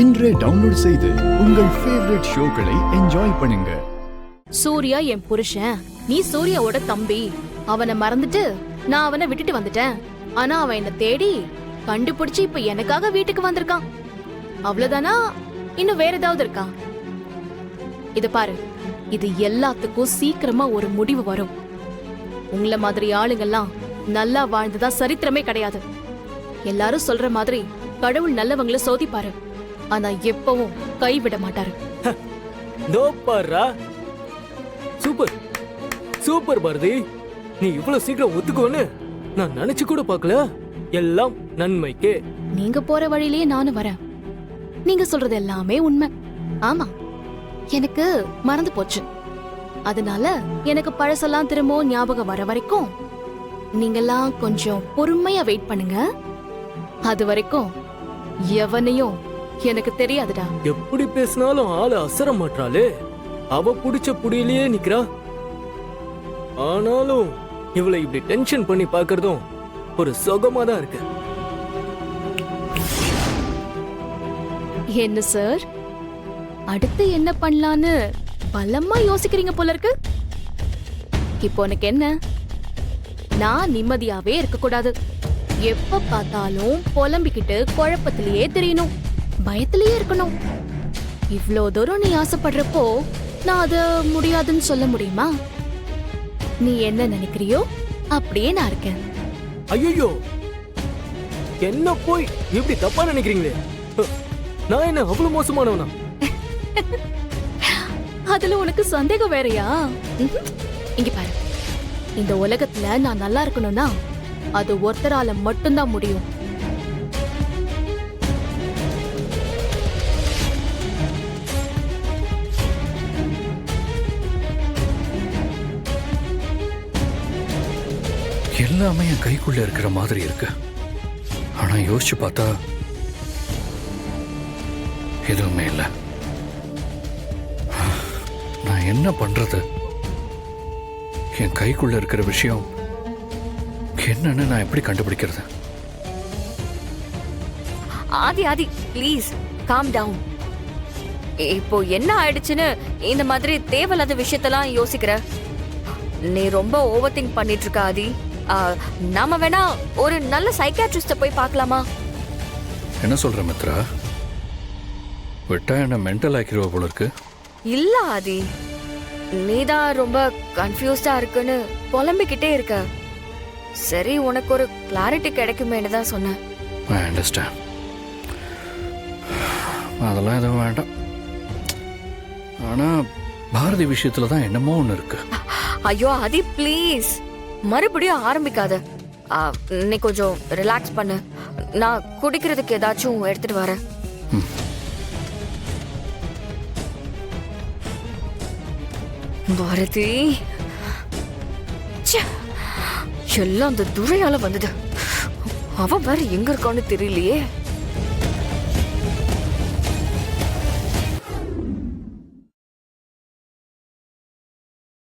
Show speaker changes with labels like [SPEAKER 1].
[SPEAKER 1] இன்றே டவுன்லோட் செய்து உங்கள் ஃபேவரட் ஷோக்களை என்ஜாய் பண்ணுங்க.
[SPEAKER 2] சூர்யா என் புருஷன், நீ சூர்யாவோட தம்பி. அவனை மறந்துட்டு நான் அவனை விட்டுட்டு வந்துட்டேன். ஆனா அவன் என்ன தேடி கண்டுபிடிச்சு இப்ப எனக்காக வீட்டுக்கு வந்திருக்கான். அவ்வளவுதானா? இன்னும் வேற ஏதாவது இருக்கா? இத பாரு, இது எல்லாத்துக்கும் சீக்கிரமா ஒரு முடிவு வரும். உங்கள மாதிரி ஆளுங்கெல்லாம் நல்லா வாழ்ந்ததா சரித்திரமே கிடையாது. எல்லாரும் சொல்ற மாதிரி கடவுள் நல்லவங்கள சோதிப்பாரு, ஆனா எப்பவும் கைவிட மாட்டாரு.
[SPEAKER 3] சூப்பர் சூப்பர் பாரதி, நீ இவ்வளவு சீக்கிரம் ஒத்துக்கோன்னு நான் நினைச்சு கூட பார்க்கல. எல்லாம் நன்மைக்கே.
[SPEAKER 2] நீங்க போற வழியிலேயே நானும் வரேன். நீங்க சொல்றது எல்லாமே உண்மை. ஆமா, எனக்கு மறந்து போச்சு. அதனால எனக்கு பழசெல்லாம் திரும்ப ஞாபகம் வர வரைக்கும் நீங்கெல்லாம் கொஞ்சம் பொறுமையா வெயிட் பண்ணுங்க. அது வரைக்கும் எவனையும் எனக்கு தெரியாதுடா.
[SPEAKER 3] எப்படி பேசினாலும் ஆளு அசர மாட்டாளே. அவ புடிச்ச புடியிலேயே நிக்கிறா. ஆனாலும் இவளை இப்படி டென்ஷன் பண்ணி பாக்குறதும் ஒரு சுகமா தான் இருக்கு.
[SPEAKER 2] என்ன சார், அடுத்து என்ன பண்ணலான்னு பலமா யோசிக்கிறீங்க போல இருக்கு. இப்போ உனக்கு என்ன? நான் நிம்மதியாவே இருக்க கூடாது. எப்ப பார்த்தாலும் புலம்பிக்கிட்டு குழப்பத்திலேயே தெரியணும், பயத்திலேயே இருக்கணும். இவ்ளோ தூரம் நீ ஆசைப்படுறப்போ நான் அத முடியாதுன்னு சொல்ல முடியுமா? நீ என்ன நினைக்கிறியோ அப்படியே நான் இருக்கேன்.
[SPEAKER 3] ஐயோ, என்ன போய் இப்படி தப்பா நினைக்கிறீங்களே? நான் என்ன அவ்வளவு மோசமானவனா?
[SPEAKER 2] அதுல உனக்கு சந்தேகம் வேறயா? இங்க பாரு, இந்த உலகத்துல நான் நல்லா இருக்கணும்னா அது ஒருத்தரால மட்டும்தான் முடியும்.
[SPEAKER 4] எல்லாமே என் கைக்குள்ள இருக்கிற மாதிரி இருக்கு. ஆனா யோசிச்சு பார்த்தா எதுவுமே இல்லை. நான் என்ன பண்றது? என் கைக்குள்ள இருக்கிற விஷயம் என்னன்னு நான் எப்படி கண்டுபிடிக்கிறது?
[SPEAKER 5] ஆதி ப்ளீஸ் காம் டவுன். இப்போ என்ன ஆயிடுச்சுன்னு இந்த மாதிரி தேவையில்லாத விஷயத்தெல்லாம் யோசிக்கிற? நீ ரொம்ப ஓவர் திங்க் பண்ணிட்டு இருக்க ஆதி. நாம வேணா ஒரு நல்ல சைக்காட்ரிஸ்ட போய் பார்க்கலாமா?
[SPEAKER 4] என்ன சொல்ற மித்ரா? விட்டா என்ன மென்டல் ஆக்கிடுவா போல இருக்கு.
[SPEAKER 5] இல்ல ஆதி, நீதான் ரொம்ப கன்ஃபியூஸ்டா இருக்குன்னு புலம்பிக்கிட்டே இருக்க. சரி, உனக்கு ஒரு கிளாரிட்டி கிடைக்குமேன்னு தான் சொன்னேன்.
[SPEAKER 4] I understand. அதெல்லாம் எதுவும் வேண்டாம். ஆனா பாரதி விஷயத்துல தான் என்னமோ ஒண்ணு இருக்கு.
[SPEAKER 5] ஐயோ ஆதி ப்ளீஸ், மறுபடியும் ஆரம்பிக்காத. நீ கொஞ்சம் ரிலாக்ஸ் பண்ணு. நான் குடிக்கிறதுக்கு ஏதாச்சும் எடுத்துட்டு வரேன். பாரதி, எல்லாம் அந்த துரையால வந்தது. அவன் வேற எங்க இருக்கான்னு தெரியலையே.